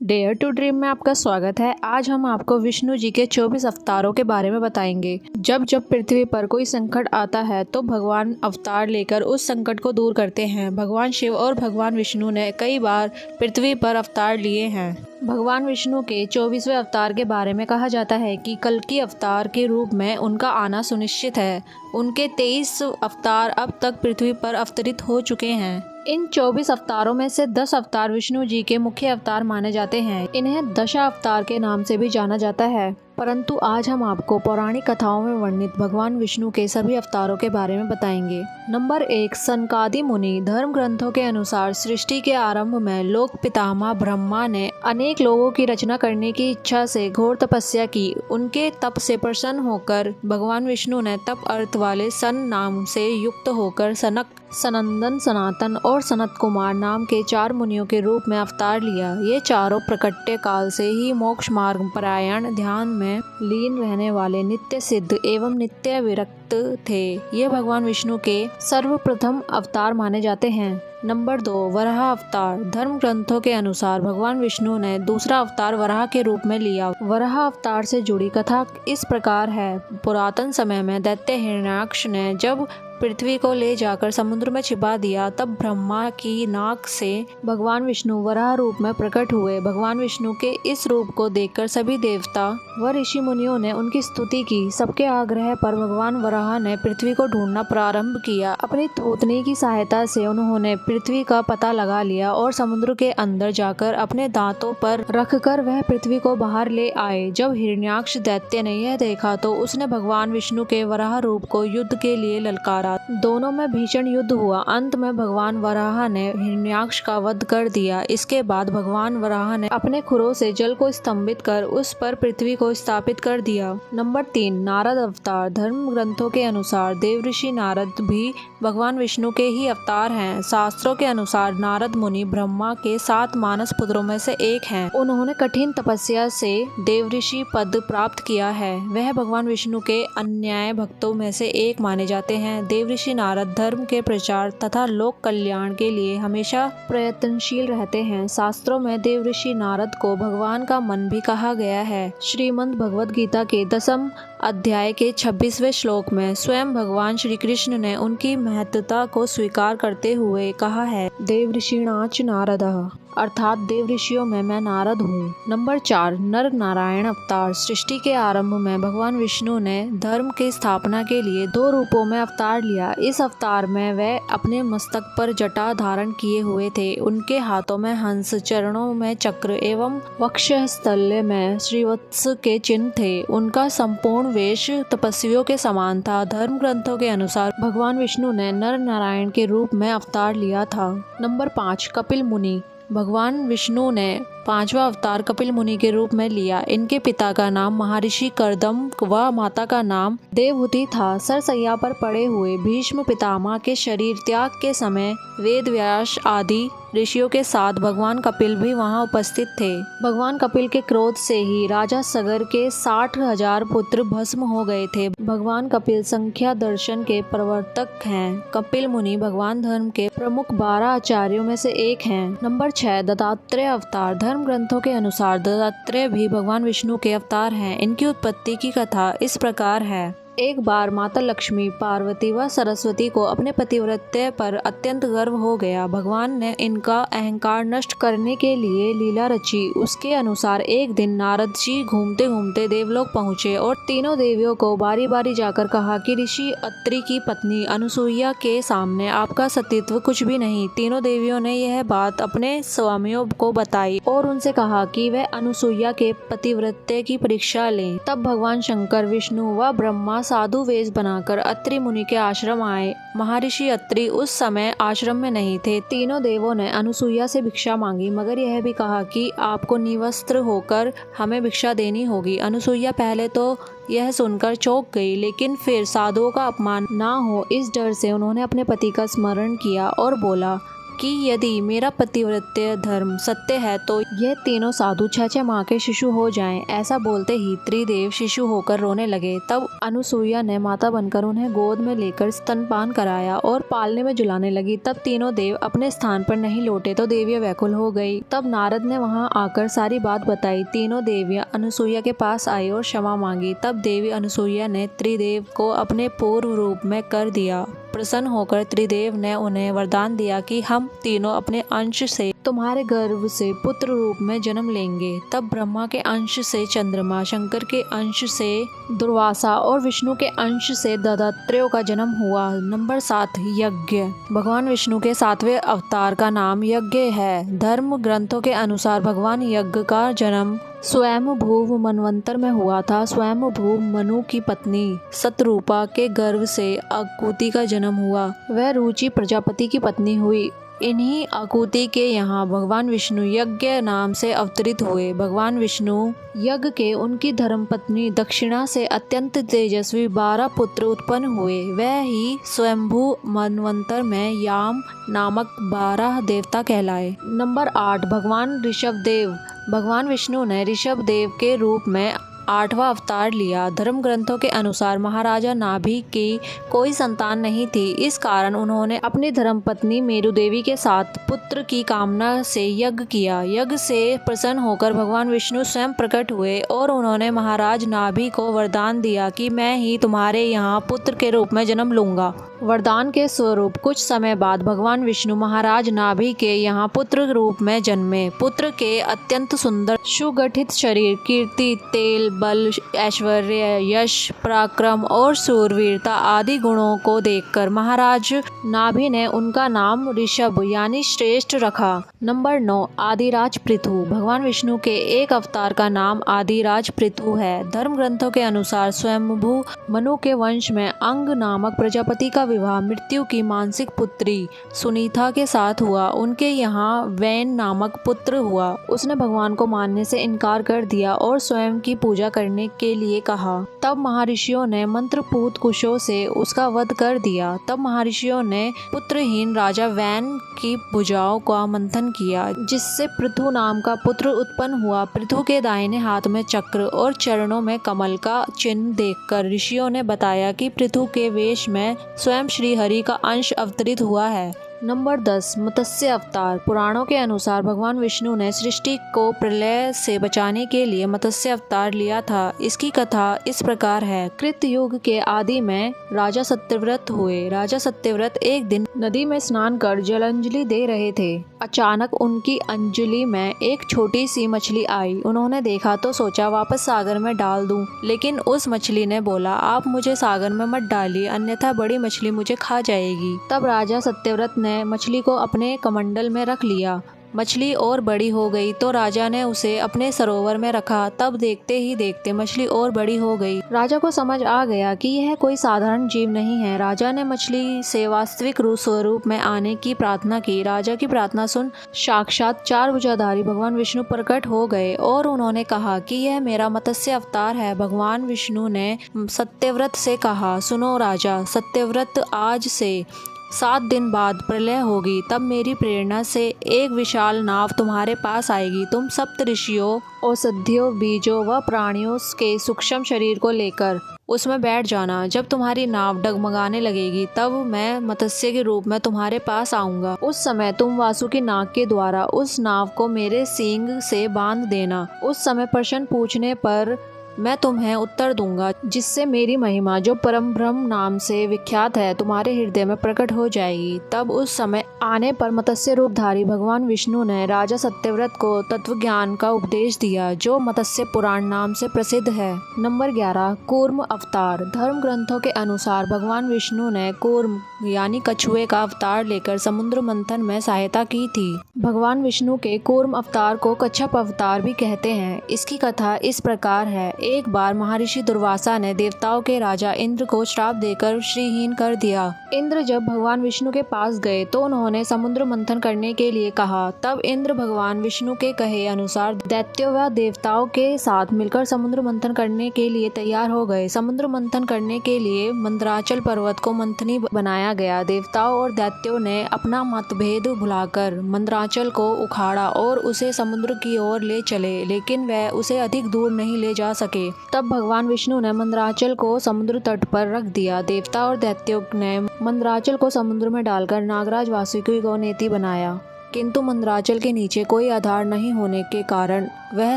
Dare to dream में आपका स्वागत है। आज हम आपको विष्णु जी के 24 अवतारों के बारे में बताएंगे। जब जब पृथ्वी पर कोई संकट आता है तो भगवान अवतार लेकर उस संकट को दूर करते हैं। भगवान शिव और भगवान विष्णु ने कई बार पृथ्वी पर अवतार लिए हैं। भगवान विष्णु के 24वें अवतार के बारे में कहा जाता है कि कल्कि अवतार के रूप में उनका आना सुनिश्चित है। उनके 23 अवतार अब तक पृथ्वी पर अवतरित हो चुके हैं। इन 24 अवतारों में से 10 अवतार विष्णु जी के मुख्य अवतार माने जाते हैं। इन्हें दशावतार के नाम से भी जाना जाता है। परंतु आज हम आपको पौराणिक कथाओं में वर्णित भगवान विष्णु के सभी अवतारों के बारे में बताएंगे। नंबर 1, सनकादि मुनि। धर्म ग्रंथों के अनुसार सृष्टि के आरंभ में लोक पितामह ब्रह्मा ने अनेक लोगों की रचना करने की इच्छा से घोर तपस्या की। उनके तप से प्रसन्न होकर भगवान विष्णु ने तप अर्थ वाले सन नाम से युक्त होकर सनक, सनंदन, सनातन और सनत कुमार नाम के 4 मुनियों के रूप में अवतार लिया। ये चारों प्रकट्य काल से ही मोक्ष मार्ग परायण, ध्यान में लीन रहने वाले, नित्य सिद्ध एवं नित्य विरक्त थे। ये भगवान विष्णु के सर्वप्रथम अवतार माने जाते हैं। नंबर 2, वराह अवतार। धर्म ग्रंथों के अनुसार भगवान विष्णु ने दूसरा अवतार वराह के रूप में लिया। वराह अवतार से जुड़ी कथा इस प्रकार है। पुरातन समय में दैत्य हिरण्याक्ष ने जब पृथ्वी को ले जाकर समुद्र में छिपा दिया, तब ब्रह्मा की नाक से भगवान विष्णु वराह रूप में प्रकट हुए। भगवान विष्णु के इस रूप को देखकर सभी देवता व ऋषि मुनियों ने उनकी स्तुति की। सबके आग्रह पर भगवान वराह ने पृथ्वी को ढूंढना प्रारंभ किया। अपनी थूथनी की सहायता से उन्होंने पृथ्वी का पता लगा लिया और समुद्र के अंदर जाकर अपने दांतों पर रखकर वह पृथ्वी को बाहर ले आए। जब हिरण्याक्ष दैत्य ने यह देखा तो उसने भगवान विष्णु के वराह रूप को युद्ध के लिए ललकारा। दोनों में भीषण युद्ध हुआ। अंत में भगवान वराह ने हिरण्याक्ष का वध कर दिया। इसके बाद भगवान वराह ने अपने खुरों से जल को स्तंभित कर उस पर पृथ्वी को स्थापित कर दिया। नंबर 3, नारद अवतार। धर्म ग्रंथों के अनुसार देवऋषि नारद भी भगवान विष्णु के ही अवतार हैं। शास्त्रों के अनुसार नारद मुनि ब्रह्मा के 7 मानस पुत्रों में से एक हैं। उन्होंने कठिन तपस्या से देवऋषि पद प्राप्त किया है। वह भगवान विष्णु के अन्याय भक्तों में से एक माने जाते हैं। देवऋषि नारद धर्म के प्रचार तथा लोक कल्याण के लिए हमेशा प्रयत्नशील रहते हैं। शास्त्रों में देवऋषि नारद को भगवान का मन भी कहा गया है। श्रीमद् भगवद गीता के 10वें अध्याय के 26वें श्लोक में स्वयं भगवान श्री कृष्ण ने उनकी महत्ता को स्वीकार करते हुए कहा है, देवऋषिणाच नारदः, अर्थात देव ऋषियों में मैं नारद हूँ। नंबर 4, नर नारायण अवतार। सृष्टि के आरंभ में भगवान विष्णु ने धर्म की स्थापना के लिए 2 रूपों में अवतार लिया। इस अवतार में वे अपने मस्तक पर जटा धारण किए हुए थे। उनके हाथों में हंस, चरणों में चक्र एवं वक्षस्थल में श्रीवत्स के चिन्ह थे। उनका संपूर्ण वेश तपस्वियों के समान था। धर्म ग्रंथों के अनुसार भगवान विष्णु ने नर नारायण के रूप में अवतार लिया था। नंबर 5, कपिल मुनि। भगवान विष्णु ने 5वां अवतार कपिल मुनि के रूप में लिया। इनके पिता का नाम महर्षि कर्दम व माता का नाम देवहूति था। सरसैया पर पड़े हुए भीष्म पितामह के शरीर त्याग के समय वेद व्यास आदि ऋषियों के साथ भगवान कपिल भी वहां उपस्थित थे। भगवान कपिल के क्रोध से ही राजा सगर के 60,000 पुत्र भस्म हो गए थे। भगवान कपिल संख्या दर्शन के प्रवर्तक हैं। कपिल मुनि भगवान धर्म के प्रमुख 12 आचार्यों में से एक हैं। नंबर 6, दत्तात्रेय अवतार। धर्म ग्रंथों के अनुसार दत्तात्रेय भी भगवान विष्णु के अवतार हैं। इनकी उत्पत्ति की कथा इस प्रकार है। एक बार माता लक्ष्मी, पार्वती व सरस्वती को अपने पतिव्रत्य पर अत्यंत गर्व हो गया। भगवान ने इनका अहंकार नष्ट करने के लिए लीला रची। उसके अनुसार एक दिन नारद जी घूमते घूमते देवलोक पहुँचे और तीनों देवियों को बारी बारी जाकर कहा कि ऋषि अत्रि की पत्नी अनुसुईया के सामने आपका सतीत्व कुछ भी नहीं। तीनों देवियों ने यह बात अपने स्वामियों को बताई और उनसे कहा कि वह अनुसुईया के पतिव्रत्य की परीक्षा लें। तब भगवान शंकर, विष्णु व ब्रह्मा साधु वेश बनाकर अत्रि मुनि के आश्रम आए। महर्षि अत्रि उस समय आश्रम में नहीं थे। तीनों देवों ने अनुसुईया से भिक्षा मांगी, मगर यह भी कहा कि आपको निवस्त्र होकर हमें भिक्षा देनी होगी। अनुसुईया पहले तो यह सुनकर चौंक गई, लेकिन फिर साधुओं का अपमान ना हो इस डर से उन्होंने अपने पति का स्मरण किया और बोला कि यदि मेरा पतिव्रत्य धर्म सत्य है तो यह तीनों साधु 6-6 माह के शिशु हो जाएं। ऐसा बोलते ही त्रिदेव शिशु होकर रोने लगे। तब अनुसूया ने माता बनकर उन्हें गोद में लेकर स्तनपान कराया और पालने में झुलाने लगी। तब तीनों देव अपने स्थान पर नहीं लौटे तो देवियाँ व्याकुल हो गई। तब नारद ने वहां आकर सारी बात बताई। तीनों देवियाँ अनुसूया के पास आई और क्षमा मांगी। तब देवी अनुसूया ने त्रिदेव को अपने पूर्व रूप में कर दिया। प्रसन्न होकर त्रिदेव ने उन्हें वरदान दिया कि हम तीनों अपने अंश से तुम्हारे गर्भ से पुत्र रूप में जन्म लेंगे। तब ब्रह्मा के अंश से चंद्रमा, शंकर के अंश से दुर्वासा और विष्णु के अंश से दत्तात्रेय का जन्म हुआ। नंबर 7 यज्ञ। भगवान विष्णु के 7वें अवतार का नाम यज्ञ है। धर्म ग्रंथों के अनुसार भगवान यज्ञ का जन्म स्वयंभू मनवंतर में हुआ था। स्वयंभू मनु की पत्नी सतरूपा के गर्भ से आकुति का जन्म हुआ। वह रुचि प्रजापति की पत्नी हुई। इन्हीं आकुति के यहाँ भगवान विष्णु यज्ञ नाम से अवतरित हुए। भगवान विष्णु यज्ञ के उनकी धर्मपत्नी दक्षिणा से अत्यंत तेजस्वी 12 पुत्र उत्पन्न हुए। वह ही स्वयंभू मनवंतर में याम नामक 12 देवता कहलाए। नंबर 8 भगवान ऋषभ देव। भगवान विष्णु ने ऋषभ देव के रूप में 8वां अवतार लिया। धर्म ग्रंथों के अनुसार महाराजा नाभि की कोई संतान नहीं थी। इस कारण उन्होंने अपनी धर्मपत्नी मेरु देवी के साथ पुत्र की कामना से यज्ञ किया। यज्ञ से प्रसन्न होकर भगवान विष्णु स्वयं प्रकट हुए और उन्होंने महाराज नाभि को वरदान दिया कि मैं ही तुम्हारे यहाँ पुत्र के रूप में जन्म लूंगा। वरदान के स्वरूप कुछ समय बाद भगवान विष्णु महाराज नाभि के यहाँ पुत्र रूप में जन्मे। पुत्र के अत्यंत सुंदर सुगठित शरीर, कीर्ति, तेल, बल, ऐश्वर्य, यश, पराक्रम और शूरवीरता आदि गुणों को देखकर महाराज नाभि ने उनका नाम ऋषभ यानी श्रेष्ठ रखा। नंबर 9 आदिराज पृथु। भगवान विष्णु के एक अवतार का नाम आदिराज पृथु है। धर्म ग्रंथों के अनुसार स्वयंभू मनु के वंश में अंग नामक प्रजापति का विवाह मृत्यु की मानसिक पुत्री सुनीता के साथ हुआ। उनके यहाँ वैन नामक पुत्र हुआ। उसने भगवान को मानने से इनकार कर दिया और स्वयं की पूजा करने के लिए कहा। तब महर्षियों ने मंत्रपूत कुशों से उसका वध कर दिया। तब महर्षियों ने पुत्रहीन राजा वैन की भुजाओं का मंथन किया, जिससे पृथु नाम का पुत्र उत्पन्न हुआ। पृथु के दाहिने हाथ में चक्र और चरणों में कमल का चिन्ह देखकर ऋषियों ने बताया कि पृथु के वेश में स्वयं श्री हरि का अंश अवतरित हुआ है। नंबर 10 मत्स्य अवतार। पुराणों के अनुसार भगवान विष्णु ने सृष्टि को प्रलय से बचाने के लिए मत्स्य अवतार लिया था। इसकी कथा इस प्रकार है। कृत युग के आदि में राजा सत्यव्रत हुए। राजा सत्यव्रत एक दिन नदी में स्नान कर जलांजलि दे रहे थे। अचानक उनकी अंजलि में एक छोटी सी मछली आई। उन्होंने देखा तो सोचा वापस सागर में डाल दूं, लेकिन उस मछली ने बोला, आप मुझे सागर में मत डालिए, अन्यथा बड़ी मछली मुझे खा जाएगी। तब राजा सत्यव्रत ने मछली को अपने कमंडल में रख लिया। मछली और बड़ी हो गई तो राजा ने उसे अपने सरोवर में रखा। तब देखते ही देखते मछली और बड़ी हो गई। राजा को समझ आ गया कि यह कोई साधारण जीव नहीं है। राजा ने मछली से वास्तविक स्वरूप में आने की प्रार्थना की। राजा की प्रार्थना सुन साक्षात 4 भुजाधारी भगवान विष्णु प्रकट हो गए और उन्होंने कहा कि यह मेरा मत्स्य अवतार है। भगवान विष्णु ने सत्यव्रत से कहा, सुनो राजा सत्यव्रत, आज से 7 दिन बाद प्रलय होगी। तब मेरी प्रेरणा से एक विशाल नाव तुम्हारे पास आएगी। तुम सप्त ऋषियों, औषधियों, बीजों व प्राणियों के सूक्ष्म शरीर को लेकर उसमें बैठ जाना। जब तुम्हारी नाव डगमगाने लगेगी तब मैं मत्स्य के रूप में तुम्हारे पास आऊंगा। उस समय तुम वासुकी नाग के द्वारा उस नाव को मेरे सींग से बांध देना। उस समय प्रश्न पूछने पर मैं तुम्हें उत्तर दूंगा, जिससे मेरी महिमा जो परम ब्रह्म नाम से विख्यात है तुम्हारे हृदय में प्रकट हो जाएगी। तब उस समय आने पर मत्स्य रूपधारी भगवान विष्णु ने राजा सत्यव्रत को तत्व ज्ञान का उपदेश दिया, जो मत्स्य पुराण नाम से प्रसिद्ध है। नंबर 11 कूर्म अवतार। धर्म ग्रंथों के अनुसार भगवान विष्णु ने कूर्म यानी कछुए का अवतार लेकर समुद्र मंथन में सहायता की थी। भगवान विष्णु के कूर्म अवतार को कच्छप अवतार भी कहते हैं। इसकी कथा इस प्रकार है। एक बार महर्षि दुर्वासा ने देवताओं के राजा इंद्र को श्राप देकर श्रीहीन कर दिया। इंद्र जब भगवान विष्णु के पास गए तो उन्होंने समुद्र मंथन करने के लिए कहा। तब इंद्र भगवान विष्णु के कहे अनुसार दैत्यों व देवताओं के साथ मिलकर समुद्र मंथन करने के लिए तैयार हो गए। समुद्र मंथन करने के लिए मंदराचल पर्वत को मंथनी बनाया गया। देवताओं और दैत्यों ने अपना मतभेद भुलाकर मंदराचल को उखाड़ा और उसे समुद्र की ओर ले चले, लेकिन वह उसे अधिक दूर नहीं ले जा सके। तब भगवान विष्णु ने मंदराचल को समुद्र तट पर रख दिया। देवता और दैत्यों ने मंदराचल को समुद्र में डालकर नागराज वासुकी को नेति बनाया, किंतु मंदराचल के नीचे कोई आधार नहीं होने के कारण वह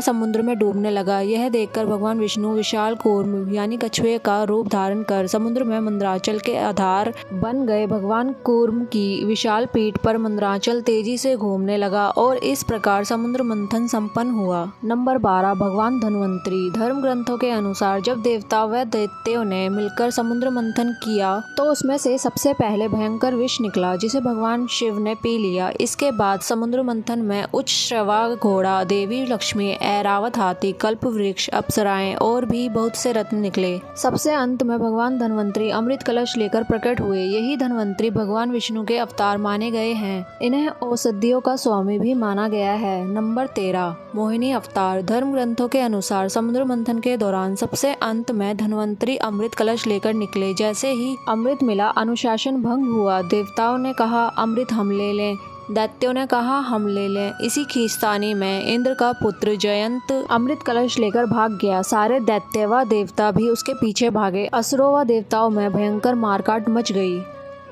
समुद्र में डूबने लगा। यह देखकर भगवान विष्णु विशाल कूर्म यानी कछुए का रूप धारण कर समुद्र में मंदराचल के आधार बन गए। भगवान कूर्म की विशाल पीठ पर मंदराचल तेजी से घूमने लगा और इस प्रकार समुद्र मंथन संपन्न हुआ। नंबर 12 भगवान धन्वंतरी। धर्म ग्रंथों के अनुसार जब देवता व दैत्यों ने मिलकर समुद्र मंथन किया तो उसमें से सबसे पहले भयंकर विष निकला, जिसे भगवान शिव ने पी लिया। इसके बाद समुद्र मंथन में उच्च श्रवा घोड़ा, देवी लक्ष्मी, ऐरावत हाथी, कल्प वृक्ष, अप्सराएं और भी बहुत से रत्न निकले। सबसे अंत में भगवान धन्वंतरी अमृत कलश लेकर प्रकट हुए। यही धन्वंतरी भगवान विष्णु के अवतार माने गए हैं। इन्हें औषधियों का स्वामी भी माना गया है। नंबर 13 मोहिनी अवतार। धर्म ग्रंथों के अनुसार समुद्र मंथन के दौरान सबसे अंत में धन्वंतरी अमृत कलश लेकर निकले। जैसे ही अमृत मिला अनुशासन भंग हुआ। देवताओं ने कहा अमृत हम ले लें, दैत्यों ने कहा हम ले लें। इसी खींचतानी में इंद्र का पुत्र जयंत अमृत कलश लेकर भाग गया। सारे दैत्य व देवता भी उसके पीछे भागे। असुरों व देवताओं में भयंकर मारकाट मच गई।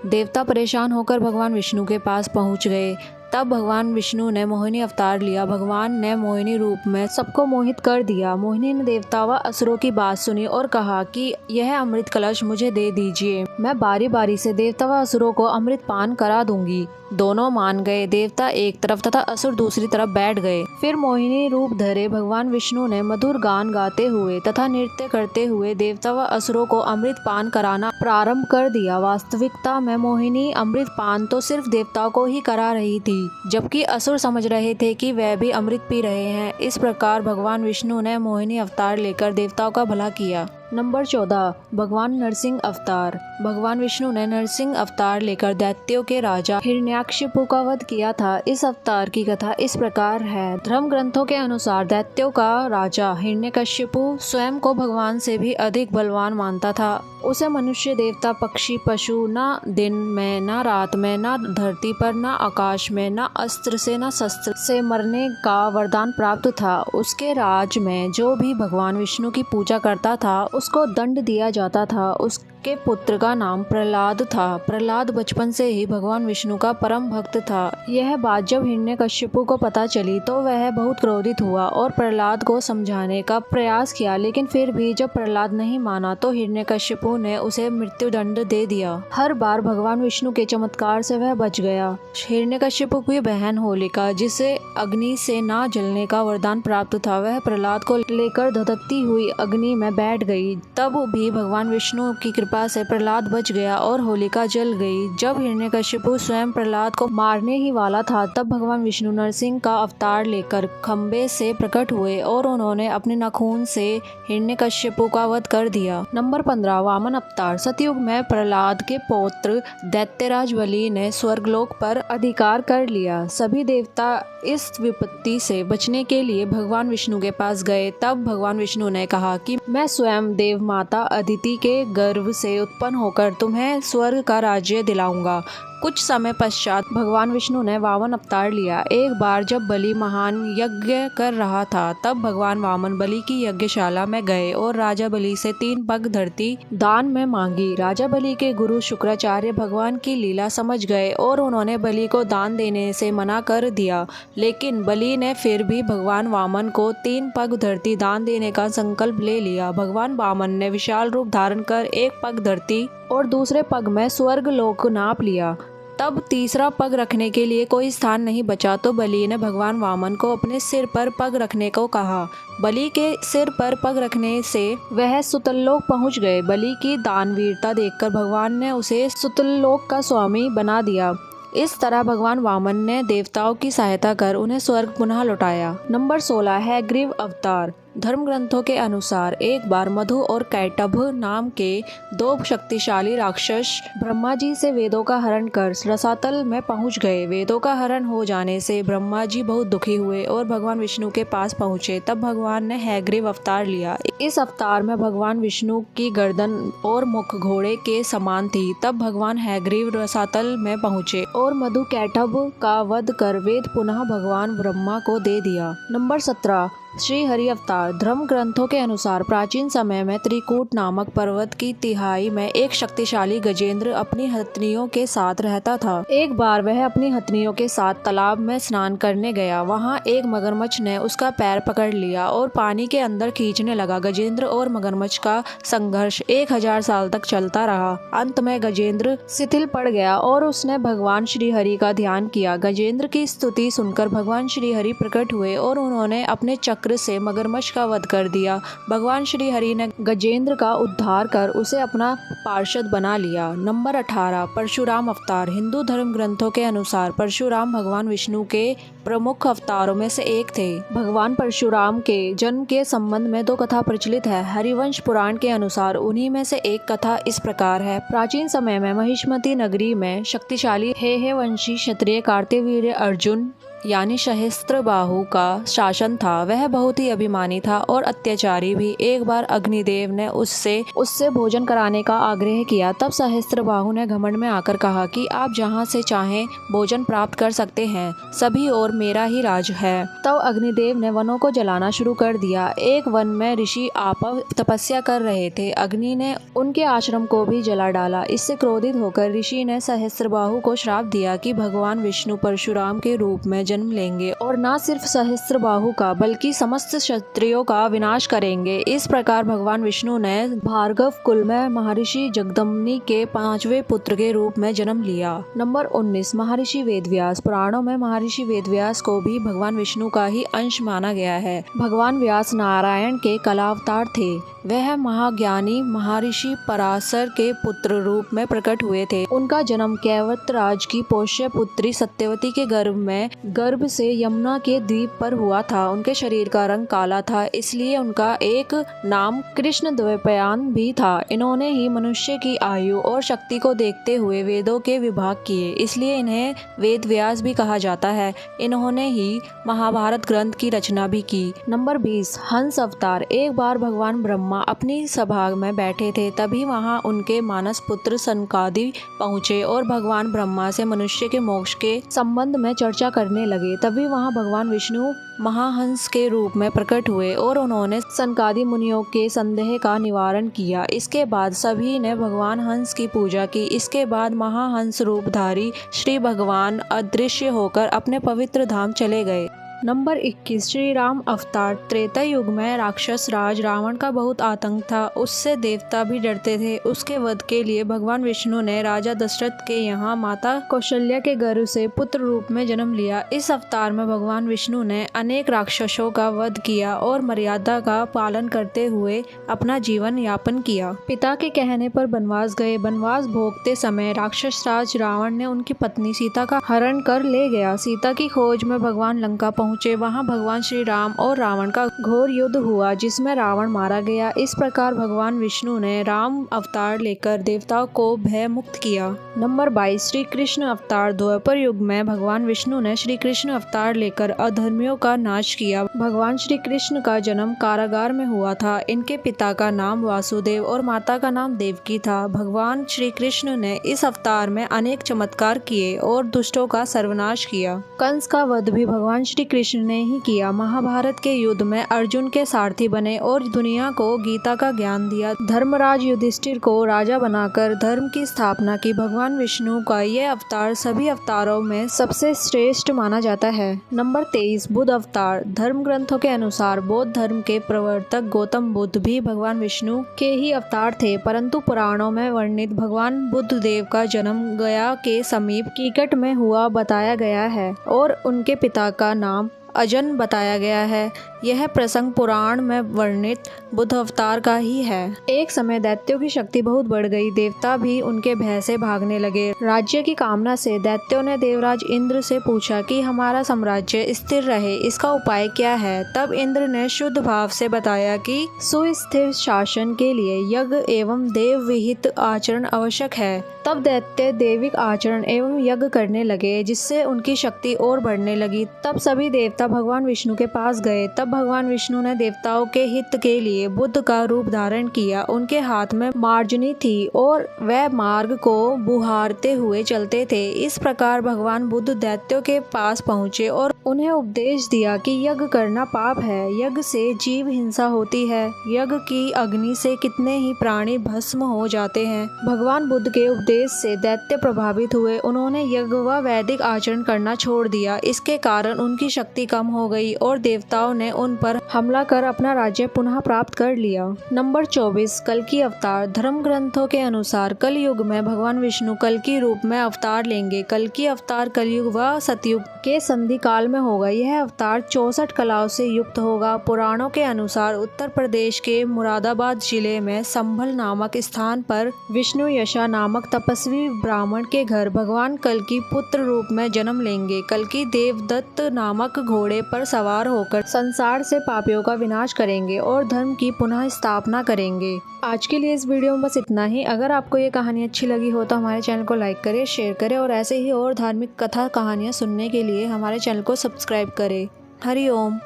देवता परेशान होकर भगवान विष्णु के पास पहुंच गए। तब भगवान विष्णु ने मोहिनी अवतार लिया। भगवान ने मोहिनी रूप में सबको मोहित कर दिया। मोहिनी ने देवता व असुरों की बात सुनी और कहा कि यह अमृत कलश मुझे दे दीजिए, मैं बारी बारी से देवता व असुरों को अमृत पान करा दूंगी। दोनों मान गए। देवता एक तरफ तथा असुर दूसरी तरफ बैठ गए। फिर मोहिनी रूप धरे भगवान विष्णु ने मधुर गान गाते हुए तथा नृत्य करते हुए देवता व असुरों को अमृत पान कराना प्रारंभ कर दिया। वास्तविकता में मोहिनी अमृत पान तो सिर्फ देवताओं को ही करा रही थी, जबकि असुर समझ रहे थे कि वह भी अमृत पी रहे हैं। इस प्रकार भगवान विष्णु ने मोहिनी अवतार लेकर देवताओं का भला किया। नंबर 14 भगवान नरसिंह अवतार। भगवान विष्णु ने नरसिंह अवतार लेकर दैत्यों के राजा हिरण्याकशिपु का वध किया था। इस अवतार की कथा इस प्रकार है। धर्म ग्रंथों के अनुसार दैत्यों का राजा हिरण्यकशिपु स्वयं को भगवान से भी अधिक बलवान मानता था। उसे मनुष्य, देवता, पक्षी, पशु न दिन में न रात में, न धरती पर, न आकाश में, न अस्त्र से न शस्त्र से मरने का वरदान प्राप्त था। उसके राज में जो भी भगवान विष्णु की पूजा करता था उसको दंड दिया जाता था। उसके पुत्र का नाम प्रहलाद था। प्रहलाद बचपन से ही भगवान विष्णु का परम भक्त था। यह बात जब हिरण्यकशिपु को पता चली तो वह बहुत क्रोधित हुआ और प्रहलाद को समझाने का प्रयास किया, लेकिन फिर भी जब प्रहलाद नहीं माना तो हिरण्यकशिपु ने उसे मृत्यु दंड दे दिया। हर बार भगवान विष्णु के चमत्कार से वह बच गया। हिरण्यकशिपु की बहन होलिका, जिसे अग्नि से ना जलने का वरदान प्राप्त था, वह प्रहलाद को लेकर धधकती हुई अग्नि में बैठ गई। तब भी भगवान विष्णु की कृपा से प्रहलाद बच गया और होलिका जल गई। जब हिरण्यकशिपु स्वयं प्रहलाद को मारने ही वाला था तब भगवान विष्णु नरसिंह का अवतार लेकर खंबे से प्रकट हुए और उन्होंने अपने नाखून से हिरण्यकशिपु का वध कर दिया। नंबर 15 वामन अवतार। सतयुग में प्रहलाद के पौत्र दैत्यराज बलि ने स्वर्गलोक पर अधिकार कर लिया। सभी देवता इस विपत्ति से बचने के लिए भगवान विष्णु के पास गए। तब भगवान विष्णु ने कहा कि मैं स्वयं देव माता अदिति के गर्भ से उत्पन्न होकर तुम्हें स्वर्ग का राज्य दिलाऊंगा। कुछ समय पश्चात भगवान विष्णु ने वामन अवतार लिया। एक बार जब बलि महान यज्ञ कर रहा था तब भगवान वामन बलि की यज्ञशाला में गए और राजा बलि से 3 पग धरती दान में मांगी। राजा बलि के गुरु शुक्राचार्य भगवान की लीला समझ गए और उन्होंने बलि को दान देने से मना कर दिया, लेकिन बलि ने फिर भी भगवान वामन को 3 पग धरती दान देने का संकल्प ले लिया। भगवान वामन ने विशाल रूप धारण कर 1 पग धरती और दूसरे पग में स्वर्ग लोक नाप लिया। तब तीसरा पग रखने के लिए कोई स्थान नहीं बचा तो बलि ने भगवान वामन को अपने सिर पर पग रखने को कहा। बलि के सिर पर पग रखने से वह सुतलोक पहुंच गए। बलि की दानवीरता देखकर भगवान ने उसे सुतलोक का स्वामी बना दिया। इस तरह भगवान वामन ने देवताओं की सहायता कर उन्हें स्वर्ग पुनः लौटाया। नंबर 16 है ग्रीव अवतार। धर्म ग्रंथों के अनुसार एक बार मधु और कैटभ नाम के दो शक्तिशाली राक्षस ब्रह्मा जी से वेदों का हरण कर रसातल में पहुंच गए। वेदों का हरण हो जाने से ब्रह्मा जी बहुत दुखी हुए और भगवान विष्णु के पास पहुंचे। तब भगवान ने हैग्रीव अवतार लिया। इस अवतार में भगवान विष्णु की गर्दन और मुख घोड़े के समान थी। तब भगवान हैग्रीव रसातल में पहुंचे और मधु कैटभ का वध कर वेद पुनः भगवान ब्रह्मा को दे दिया। नंबर 17 श्री हरि अवतार। धर्म ग्रंथों के अनुसार प्राचीन समय में त्रिकूट नामक पर्वत की तिहाई में एक शक्तिशाली गजेंद्र अपनी हथनियों के साथ रहता था। एक बार वह अपनी हथनियों के साथ तालाब में स्नान करने गया। वहां एक मगरमच्छ ने उसका पैर पकड़ लिया और पानी के अंदर खींचने लगा। गजेंद्र और मगरमच्छ का संघर्ष 1000 साल तक चलता रहा। अंत में गजेंद्र शिथिल पड़ गया और उसने भगवान श्री हरि का ध्यान किया। गजेंद्र की स्तुति सुनकर भगवान श्री हरि प्रकट हुए और उन्होंने अपने चक्र से मगरमच्छ का वध कर दिया। भगवान श्री हरि ने गजेंद्र का उद्धार कर उसे अपना पार्षद बना लिया। नंबर 18 परशुराम अवतार। हिंदू धर्म ग्रंथों के अनुसार परशुराम भगवान विष्णु के प्रमुख अवतारों में से एक थे। भगवान परशुराम के जन्म के संबंध में दो कथा प्रचलित है। हरिवंश पुराण के अनुसार उन्हीं में से एक कथा इस प्रकार है। प्राचीन समय में महिष्मती नगरी में शक्तिशाली हेहे वंशी क्षत्रिय कार्तवीर्य अर्जुन यानी सहस्त्रबाहु का शासन था। वह बहुत ही अभिमानी था और अत्याचारी भी। एक बार अग्निदेव ने उससे भोजन कराने का आग्रह किया। तब सहस्त्रबाहु ने घमंड में आकर कहा कि आप जहाँ से चाहें भोजन प्राप्त कर सकते हैं, सभी और मेरा ही राज है। तब अग्निदेव ने वनों को जलाना शुरू कर दिया। एक वन में ऋषि आपा तपस्या कर रहे थे। अग्नि ने उनके आश्रम को भी जला डाला। इससे क्रोधित होकर ऋषि ने सहस्त्रबाहु को श्राप दिया कि भगवान विष्णु परशुराम के रूप में जन्म लेंगे और न सिर्फ सहस्त्रबाहु का बल्कि समस्त क्षत्रियों का विनाश करेंगे। इस प्रकार भगवान विष्णु ने भार्गव कुल में महर्षि जगदम्नि के 5वें पुत्र के रूप में जन्म लिया। नंबर 19 महर्षि वेदव्यास। पुराणों में महर्षि वेदव्यास को भी भगवान विष्णु का ही अंश माना गया है। भगवान व्यास नारायण के कलावतार थे। वह महाज्ञानी महर्षि पराशर के पुत्र रूप में प्रकट हुए थे। उनका जन्म कैवत राज की पोष्य पुत्री सत्यवती के गर्भ से यमुना के द्वीप पर हुआ था। उनके शरीर का रंग काला था, इसलिए उनका एक नाम कृष्ण द्वैपायन भी था। इन्होंने ही मनुष्य की आयु और शक्ति को देखते हुए वेदों के विभाग किए, इसलिए इन्हें वेद व्यास भी कहा जाता है। इन्होंने ही महाभारत ग्रंथ की रचना भी की। नंबर 20 हंस अवतार। एक बार भगवान ब्रह्मा अपनी सभा में बैठे थे। तभी वहां उनके मानस पुत्र सनकादि पहुंचे और भगवान ब्रह्मा से मनुष्य के मोक्ष के संबंध में चर्चा करने लगे। तभी वहां भगवान विष्णु महाहंस के रूप में प्रकट हुए और उन्होंने सनकादि मुनियों के संदेह का निवारण किया। इसके बाद सभी ने भगवान हंस की पूजा की। इसके बाद महाहंस रूपधारी श्री भगवान अदृश्य होकर अपने पवित्र धाम चले गए। नंबर 21 श्री राम अवतार। त्रेता युग में राक्षस राज रावण का बहुत आतंक था। उससे देवता भी डरते थे। उसके वध के लिए भगवान विष्णु ने राजा दशरथ के यहाँ माता कौशल्या के गर्भ से पुत्र रूप में जन्म लिया। इस अवतार में भगवान विष्णु ने अनेक राक्षसों का वध किया और मर्यादा का पालन करते हुए अपना जीवन यापन किया। पिता के कहने पर बनवास गए। बनवास भोगते समय राक्षस राज रावण ने उनकी पत्नी सीता का हरण कर ले गया। सीता की खोज में भगवान लंका पहुंचे। वहां भगवान श्री राम और रावण का घोर युद्ध हुआ, जिसमें रावण मारा गया। इस प्रकार भगवान विष्णु ने राम अवतार लेकर देवताओं को भय मुक्त किया। नंबर 22 श्री कृष्ण अवतार। द्वापर युग में भगवान विष्णु ने श्री कृष्ण अवतार लेकर अधर्मियों का नाश किया। भगवान श्री कृष्ण का जन्म कारागार में हुआ था। इनके पिता का नाम वासुदेव और माता का नाम देवकी था। भगवान श्री कृष्ण ने इस अवतार में अनेक चमत्कार किए और दुष्टों का सर्वनाश किया। कंस का वध भी भगवान श्री कृष्ण ने ही किया। महाभारत के युद्ध में अर्जुन के सारथी बने और दुनिया को गीता का ज्ञान दिया। धर्मराज युधिष्ठिर को राजा बनाकर धर्म की स्थापना की। भगवान विष्णु का यह अवतार सभी अवतारों में सबसे श्रेष्ठ माना जाता है। नंबर 23 बुद्ध अवतार। धर्म ग्रंथों के अनुसार बौद्ध धर्म के प्रवर्तक गौतम बुद्ध भी भगवान विष्णु के ही अवतार थे, परंतु पुराणों में वर्णित भगवान बुद्ध देव का जन्म गया के समीप कीकट में हुआ बताया गया है और उनके पिता का नाम अजन बताया गया है। यह प्रसंग पुराण में वर्णित बुद्ध अवतार का ही है। एक समय दैत्यों की शक्ति बहुत बढ़ गई, देवता भी उनके भय से भागने लगे। राज्य की कामना से दैत्यों ने देवराज इंद्र से पूछा कि हमारा साम्राज्य स्थिर रहे, इसका उपाय क्या है। तब इंद्र ने शुद्ध भाव से बताया कि सुस्थिर शासन के लिए यज्ञ एवं देव विहित आचरण आवश्यक है। तब दैत्य दैविक आचरण एवं यज्ञ करने लगे, जिससे उनकी शक्ति और बढ़ने लगी। तब सभी देवता भगवान विष्णु के पास गए। तब भगवान विष्णु ने देवताओं के हित के लिए बुद्ध का रूप धारण किया। उनके हाथ में मार्जनी थी और वह मार्ग को बुहारते हुए चलते थे। इस प्रकार भगवान बुद्ध दैत्यों के पास पहुँचे और उन्हें उपदेश दिया कि यज्ञ करना पाप है, यज्ञ से जीव हिंसा होती है, यज्ञ की अग्नि से कितने ही प्राणी भस्म हो जाते हैं। भगवान बुद्ध के उपदेश से दैत्य प्रभावित हुए। उन्होंने यज्ञ व वैदिक आचरण करना छोड़ दिया। इसके कारण उनकी शक्ति कम हो गई और देवताओं ने उन पर हमला कर अपना राज्य पुनः प्राप्त कर लिया। नंबर 24, कल्कि अवतार। धर्म ग्रंथों के अनुसार कल युग में भगवान विष्णु कल्कि रूप में अवतार लेंगे। कल्कि अवतार कलयुग व सतयुग के संधि काल में होगा। यह अवतार 64 कलाओं से युक्त होगा। पुराणों के अनुसार उत्तर प्रदेश के मुरादाबाद जिले में संभल नामक स्थान पर विष्णु यशा नामक तपस्वी ब्राह्मण के घर भगवान कल्कि पुत्र रूप में जन्म लेंगे। कल्कि देवदत्त नामक घोड़े पर सवार होकर संसार से पापियों का विनाश करेंगे और धर्म की पुनः स्थापना करेंगे। आज के लिए इस वीडियो में बस इतना ही। अगर आपको ये कहानी अच्छी लगी हो तो हमारे चैनल को लाइक करें, शेयर करें और ऐसे ही और धार्मिक कथा कहानियाँ सुनने के लिए हमारे चैनल को सब्सक्राइब करें। हरि ओम।